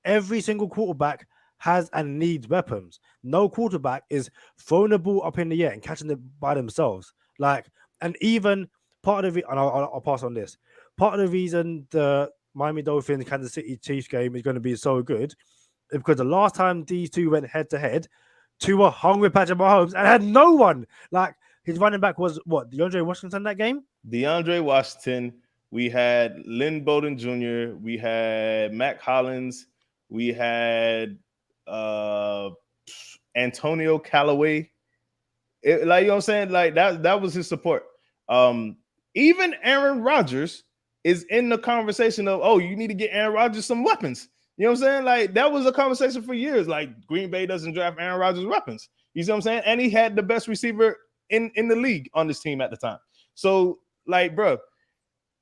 every single quarterback has and needs weapons. No quarterback is throwing the ball up in the air and catching it by themselves. Like, and even part of it, and I'll pass on this. Part of the reason the Miami Dolphins Kansas City Chiefs game is going to be so good is because the last time these two went head-to-head, Tua hung with Patrick Mahomes and had no one. Like, his running back was what? DeAndre Washington that game? DeAndre Washington. We had Lynn Bowden Jr. We had Mac Hollins. We had Antonio Callaway. Like, you know what I'm saying? Like that was his support. Even Aaron Rodgers is in the conversation of, oh, you need to get Aaron Rodgers some weapons. You know what I'm saying? Like, that was a conversation for years. Like, Green Bay doesn't draft Aaron Rodgers weapons. You see what I'm saying? And he had the best receiver in the league on this team at the time. So, like, bro,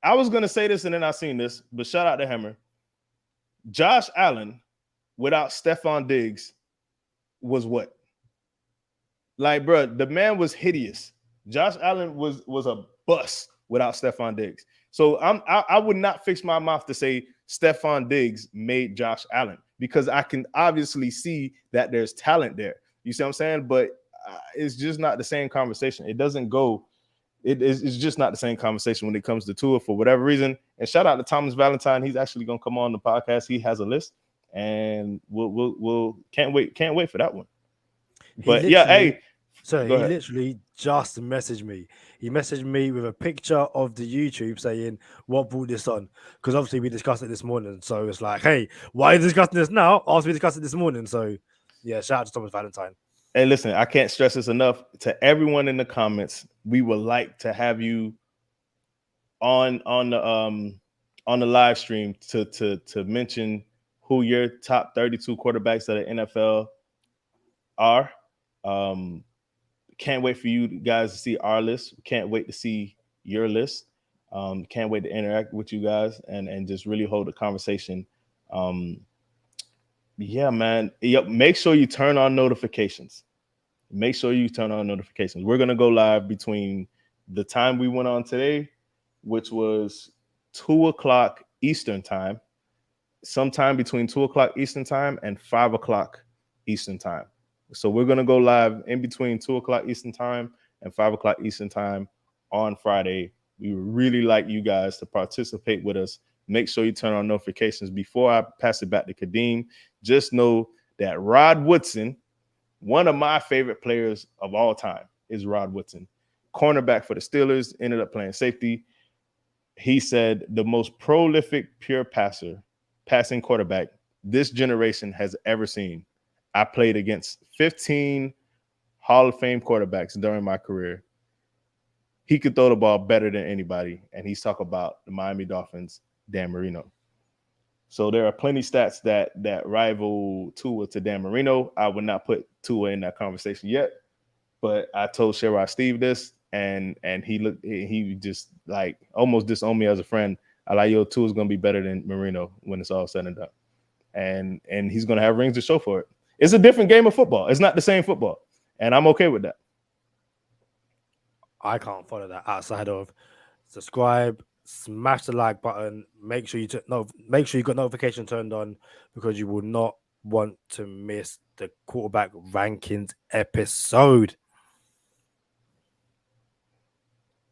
I was going to say this and then I seen this, but shout out to Hammer. Josh Allen, without Stephon Diggs, was what? Like, bro, the man was hideous. Josh Allen was a bust without Stephon Diggs. So I would not fix my mouth to say Stephon Diggs made Josh Allen, because I can obviously see that there's talent there. You see what I'm saying? But it's just not the same conversation. It doesn't go. It's just not the same conversation when it comes to Tua for whatever reason. And shout out to Thomas Valentine. He's actually going to come on the podcast. He has a list, and we'll can't wait for that one. But yeah, hey. So he literally just messaged me. He messaged me with a picture of the YouTube saying, what brought this on? Because obviously we discussed it this morning. So it's like, hey, why are you discussing this now? After we discussed it this morning. So yeah, shout out to Thomas Valentine. Hey, listen, I can't stress this enough to everyone in the comments. We would like to have you on the live stream to mention who your top 32 quarterbacks of the NFL are. Can't wait for you guys to see our list. Can't wait to see your list. Can't wait to interact with you guys and just really hold the conversation. Yeah, man. Yep. Make sure you turn on notifications. Make sure you turn on notifications. We're going to go live between the time we went on today, which was 2:00 Eastern time, sometime between 2:00 Eastern time and 5:00 Eastern time. So we're going to go live in between 2:00 Eastern time and 5:00 Eastern time on Friday. We would really like you guys to participate with us. Make sure you turn on notifications. Before I pass it back to Kadeem, just know that Rod Woodson, one of my favorite players of all time, is Rod Woodson. Cornerback for the Steelers, ended up playing safety. He said the most prolific pure passing quarterback this generation has ever seen. I played against 15 Hall of Fame quarterbacks during my career. He could throw the ball better than anybody, and he's talking about the Miami Dolphins, Dan Marino. So there are plenty stats that rival Tua to Dan Marino. I would not put Tua in that conversation yet, but I told Sherrod Steve this, and he just like almost disowned me as a friend. I like, yo, Tua's gonna be better than Marino when it's all said and done, and he's gonna have rings to show for it. It's a different game of football. It's not the same football, and I'm okay with that. I can't follow that outside of subscribe, smash the like button. Make sure you got notification turned on, because you will not want to miss the quarterback rankings episode.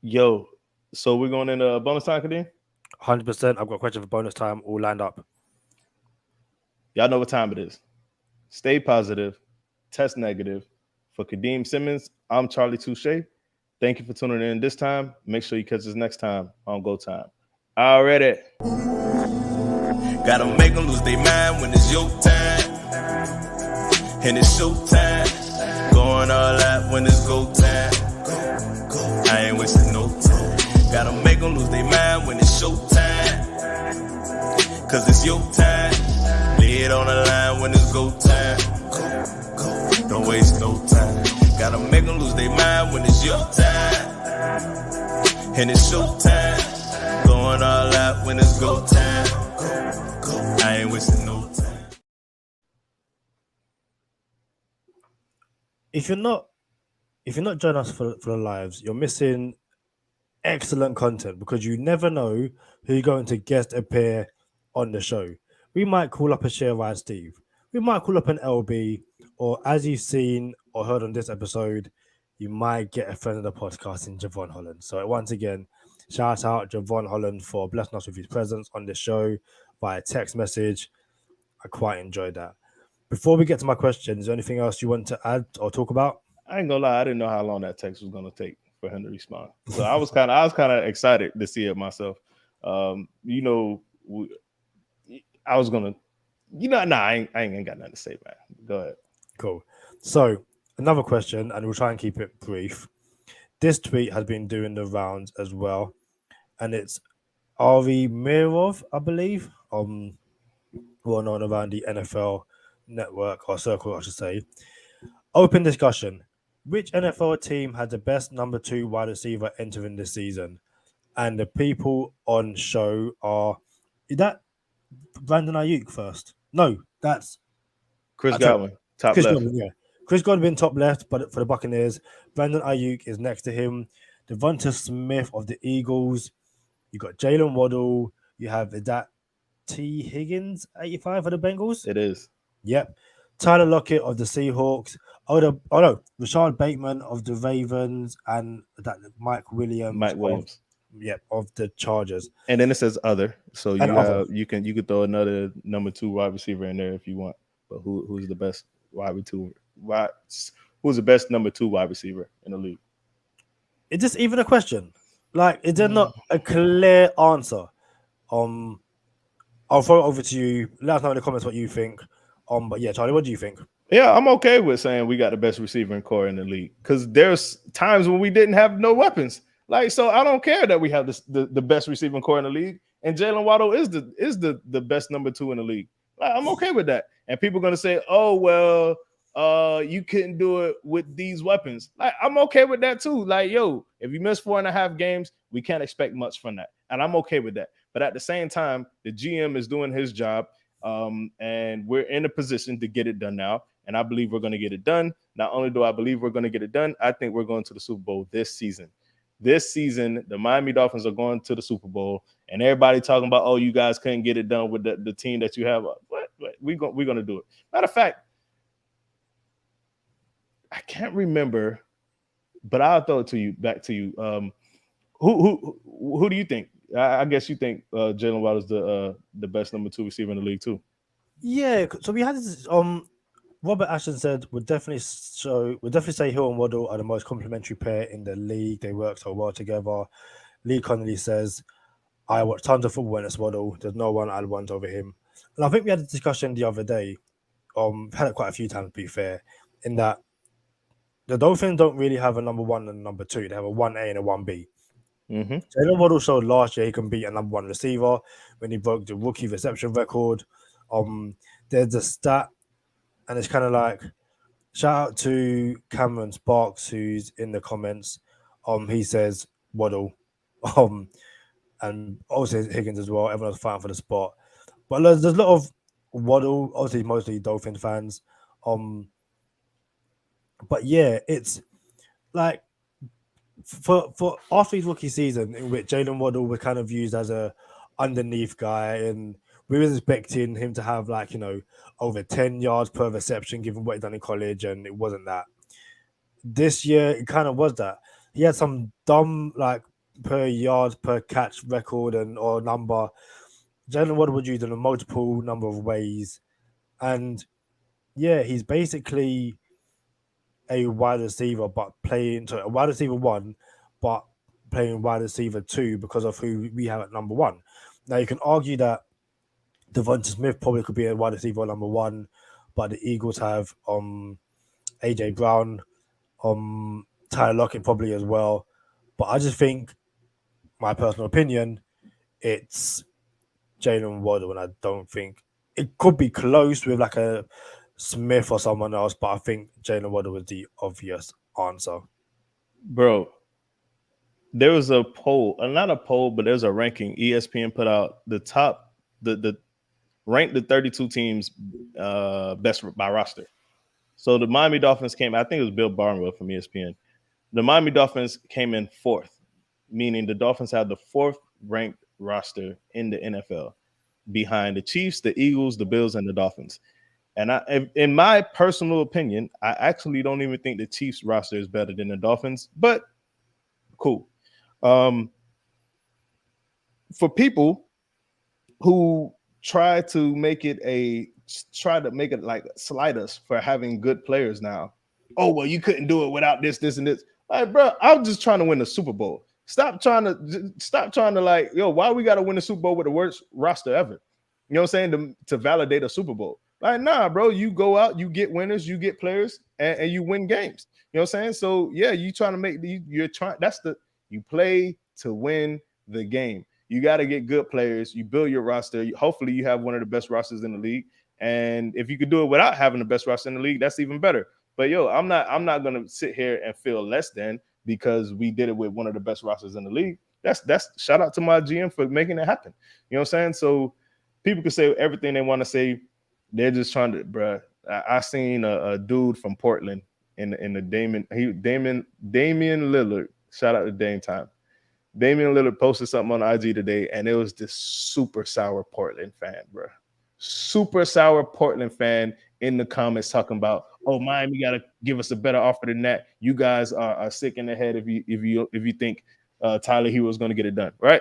Yo, so we're going into bonus time, Kadeem? 100%. I've got a question for bonus time all lined up. Y'all know what time it is. Stay positive, test negative. For Kadeem Simmons, I'm Charlie Touche. Thank you for tuning in this time. Make sure you catch us next time on Go Time. Already. Gotta make them lose their mind when it's your time. And it's showtime. Going all out when it's go time. I ain't wasting no time. Gotta make them lose their mind when it's showtime. Cause it's your time. Lay it on the line when it's go time. Don't waste no time. Gotta make them lose their mind when it's your time. And it's showtime. Going all out when it's go time. I ain't wasting no time. If you're not joining us for the lives, you're missing excellent content because you never know who's going to guest appear on the show. We might call up a Share Steve. We might call up an LB, or as you've seen or heard on this episode, you might get a friend of the podcast in Javon Holland. So once again, shout out Javon Holland for blessing us with his presence on the show via text message. I quite enjoyed that. Before we get to my question, is there anything else you want to add or talk about? I ain't gonna lie, I didn't know how long that text was gonna take for him to respond. So I was kind of excited to see it myself. I was gonna, I ain't got nothing to say, man. Go ahead. Cool. So another question, and we'll try and keep it brief. This tweet has been doing the rounds as well, and it's Ari Mirov, I believe, well known around the NFL network or circle, I should say. Open discussion. Which NFL team had the best number 2 wide receiver entering this season? And the people on show are, is that Brandon Ayuk first? No, that's Chris Godwin, top Chris left. Godwin, yeah. Chris Godwin, top left, but for the Buccaneers. Brandon Ayuk is next to him. Devonta Smith of the Eagles. You got Jalen Waddle. You have, is that T. Higgins, 85 for the Bengals? It is. Yep. Tyler Lockett of the Seahawks. Rashad Bateman of the Ravens, and that Mike Williams. Of the Chargers. And then it says other. So you could throw another number 2 wide receiver in there if you want. But who's the best who's the best number 2 wide receiver in the league? Is this even a question? Like, is there not a clear answer? I'll throw it over to you. Let us know in the comments what you think. But yeah, Charlie, what do you think? Yeah, I'm okay with saying we got the best receiving core in the league because there's times when we didn't have no weapons. Like, so I don't care that we have the best receiving core in the league, and Jalen Waddle is the best number 2 in the league. Like, I'm okay with that. And people are gonna say, "Oh well, you couldn't do it with these weapons." Like, I'm okay with that too. Like, yo, if you miss 4.5 games, we can't expect much from that, and I'm okay with that. But at the same time, the GM is doing his job, and we're in a position to get it done now. And I believe we're going to get it done. Not only do I believe we're going to get it done, I think we're going to the Super Bowl this season. This season, the Miami Dolphins are going to the Super Bowl, and everybody talking about, oh, you guys couldn't get it done with the team that you have. What? We're going to do it. Matter of fact, I can't remember, but I'll throw it back to you. Who do you think? I guess you think Jalen Waddle is the best number 2 receiver in the league too. Yeah, so we had this. Robert Ashton said would definitely say Hill and Waddle are the most complementary pair in the league. They work so well together. Lee Connolly says, I watch tons of football when it's Waddle. There's no one I'd want over him. And I think we had a discussion the other day. Had it quite a few times, to be fair, in that the Dolphins don't really have a number 1 and a number 2. They have a 1A and a 1B. Mm-hmm. Jalen Waddle showed last year he can beat a number 1 receiver when he broke the rookie reception record. There's a stat, and it's kind of like, shout out to Cameron Sparks, who's in the comments. He says Waddle, and also Higgins as well. Everyone's fighting for the spot, but there's a lot of Waddle. Obviously, mostly Dolphin fans. But yeah, it's like for after his rookie season, in which Jalen Waddle was kind of used as a underneath guy, and we were expecting him to have over 10 yards per reception, given what he'd done in college, and it wasn't that. This year, it kind of was that. He had some dumb per yards per catch record or number. Jalen Waddle would use in a multiple number of ways, and yeah, he's basically a wide receiver, but a wide receiver 1, but playing wide receiver 2 because of who we have at number 1. Now you can argue that Devonta Smith probably could be a wide receiver number 1, but the Eagles have AJ Brown, Tyler Lockett probably as well. But I just think, my personal opinion, it's Jalen Waddle, and I don't think it could be close with like a Smith or someone else, but I think Jalen Waddle was the obvious answer. Bro, there was a poll, not a poll, but there's a ranking ESPN put out the top, the ranked the 32 teams best by roster. So the Miami Dolphins came, I think it was Bill Barnwell from ESPN. The Miami Dolphins came in fourth, meaning the Dolphins had the fourth ranked roster in the NFL behind the Chiefs, the Eagles, the Bills, and the Dolphins. And in my personal opinion, I actually don't even think the Chiefs roster is better than the Dolphins, but cool. For people who try to make it like slight us for having good players now. Oh, well, you couldn't do it without this, and this. Like, bro, I'm just trying to win the Super Bowl. Stop trying to like, yo, why we got to win the Super Bowl with the worst roster ever? You know what I'm saying? To validate a Super Bowl. Like, nah, bro, you go out, you get winners, you get players, and you win games. You know what I'm saying? So yeah, you trying to make you play to win the game. You got to get good players. You build your roster. Hopefully, you have one of the best rosters in the league. And if you could do it without having the best roster in the league, that's even better. But yo, I'm not gonna sit here and feel less than because we did it with one of the best rosters in the league. That's shout out to my GM for making it happen. You know what I'm saying? So people can say everything they want to say. They're just trying to, bruh. I seen a dude from Portland in the Damian Lillard. Shout out to Dame Time. Damian Lillard posted something on IG today, and it was this super sour Portland fan, bro. Super sour Portland fan in the comments talking about, oh, Miami got to give us a better offer than that. You guys are sick in the head if you think Tyler Hero is going to get it done, right?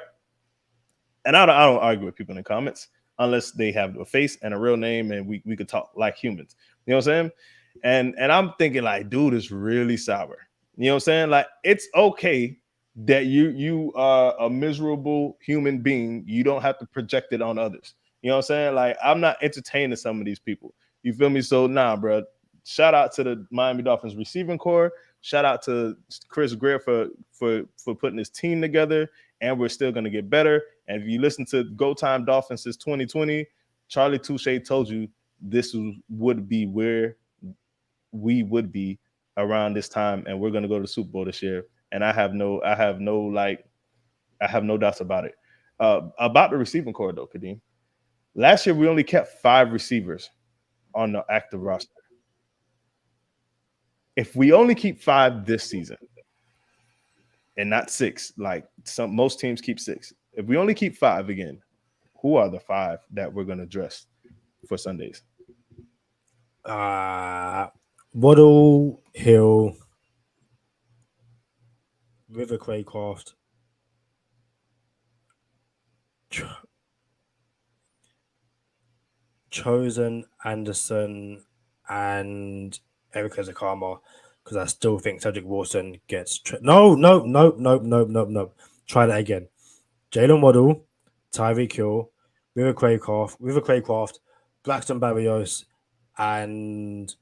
And I don't argue with people in the comments unless they have a face and a real name, and we could talk like humans. You know what I'm saying? And I'm thinking like, dude, is really sour. You know what I'm saying? Like, it's okay that you are a miserable human being. You don't have to project it on others. You know what I'm saying? Like, I'm not entertaining some of these people. You feel me? So nah, bro. Shout out to the Miami Dolphins receiving core. Shout out to Chris Greer for putting his team together. And we're still gonna get better. And if you listen to Go Time Dolphins since 2020, Charlie Touche told you this would be where we would be around this time, and we're gonna go to the Super Bowl this year. And I have no doubts about it. About the receiving core, though, Kadeem. Last year, we only kept 5 receivers on the active roster. If we only keep 5 this season, and not 6, like most teams keep 6. If we only keep 5 again, who are the 5 that we're going to dress for Sundays? Waddle, Hill, River Craycraft, Chosen, Anderson, and Eric Ezekama, because I still think Cedric Wilson gets no. Try that again. Jalen Waddle, Tyreek Hill, River Craycraft, Braxton Barrios, and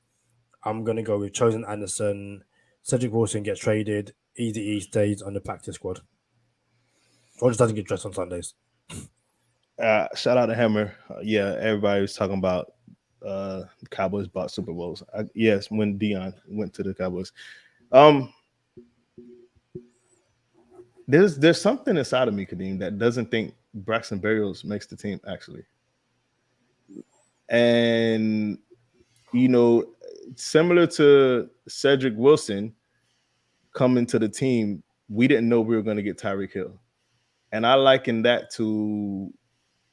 I'm gonna go with Chosen Anderson. Cedric Wilson gets traded. Easy E stays on the practice squad. Or just doesn't get dressed on Sundays. Shout out to Hammer. Yeah, everybody was talking about the Cowboys bought Super Bowls. Yes, when Dion went to the Cowboys. There's something inside of me, Kadeem, that doesn't think Braxton Berrios makes the team, actually. And, you know, similar to Cedric Wilson coming to the team, we didn't know we were going to get Tyreek Hill. And I liken that to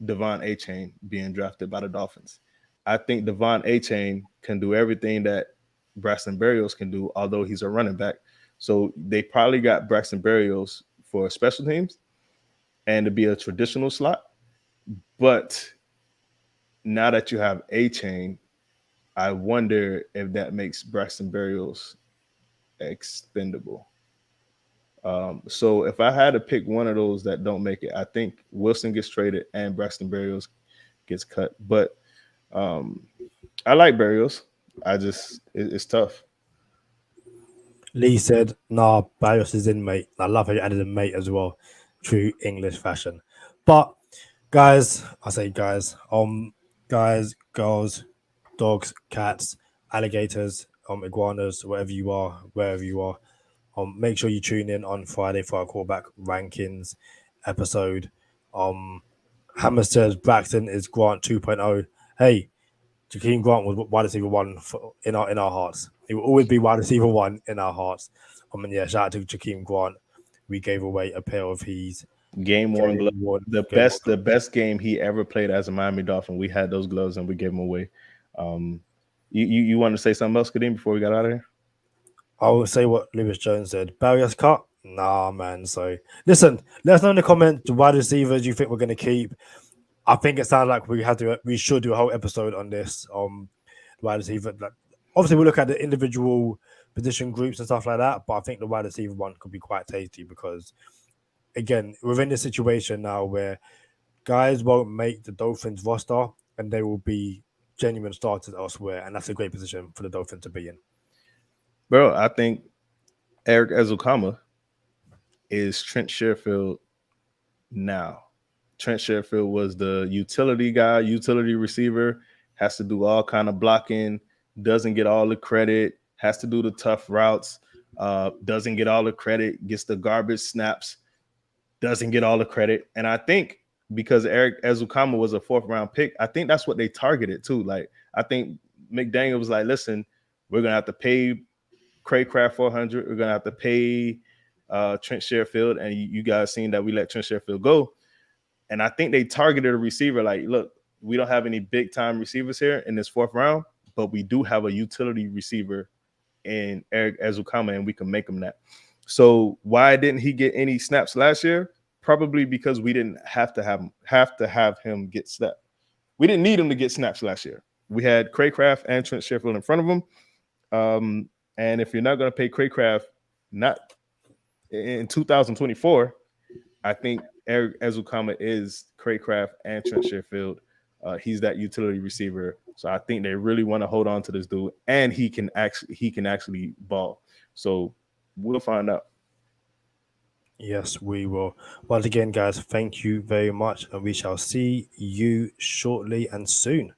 Devon Achane being drafted by the Dolphins. I think Devon Achane can do everything that Braxton Berrios can do, although he's a running back. So they probably got Braxton Berrios for special teams and to be a traditional slot. But now that you have Achane, I wonder if that makes Braxton Berrios expendable. So if I had to pick one of those that don't make it, I think Wilson gets traded and Braxton Berrios gets cut. But I like Barrios. It's tough. Lee said, "Nah, Barrios is in, mate." I love how you added a mate as well, true English fashion. But guys, I say guys, girls, dogs, cats, alligators, iguanas, whatever you are, wherever you are, make sure you tune in on Friday for our callback rankings episode. Hammer says Braxton is Grant 2.0. Hey, Jakeem Grant was wide receiver one in our hearts. He will always be wide receiver one in our hearts. And yeah, shout out to Jakeem Grant. We gave away a pair of his Game worn glove. The game best game he ever played as a Miami Dolphin. We had those gloves and we gave them away. You want to say something else, Kadeem, before we got out of here? I will say what Lewis Jones said. Barriers cut? Nah, man. So listen, let us know in the comments the wide receivers you think we're going to keep. I think it sounds like we should do a whole episode on this. Wide receiver. Like, obviously, we'll look at the individual position groups and stuff like that. But I think the wide receiver one could be quite tasty because, again, we're in this situation now where guys won't make the Dolphins roster and they will be genuine starters elsewhere, and that's a great position for the Dolphins to be in. Bro, I think Eric Ezukama is Trent Sherfield now. Trent Sherfield was the utility guy, utility receiver, has to do all kind of blocking, doesn't get all the credit, has to do the tough routes, doesn't get all the credit, gets the garbage snaps, doesn't get all the credit. And I think because Eric Ezukama was a 4th round pick, I think that's what they targeted too. Like, I think McDaniel was like, listen, we're going to have to pay Craycraft $400. We're going to have to pay Trent Sherfield. And you guys seen that we let Trent Sherfield go. And I think they targeted a receiver like, look, we don't have any big time receivers here in this 4th round, but we do have a utility receiver in Eric Ezukama, and we can make him that. So why didn't he get any snaps last year? Probably because we didn't have to have him get snaps. We didn't need him to get snaps last year. We had Craycraft and Trent Sherfield in front of him. And if you're not going to pay Craycraft, not in 2024, I think Eric Ezukama is Craycraft and Trent Sherfield. He's that utility receiver. So I think they really want to hold on to this dude, and he can actually ball. So we'll find out. Yes, we will. Once again, guys, thank you very much, and we shall see you shortly and soon.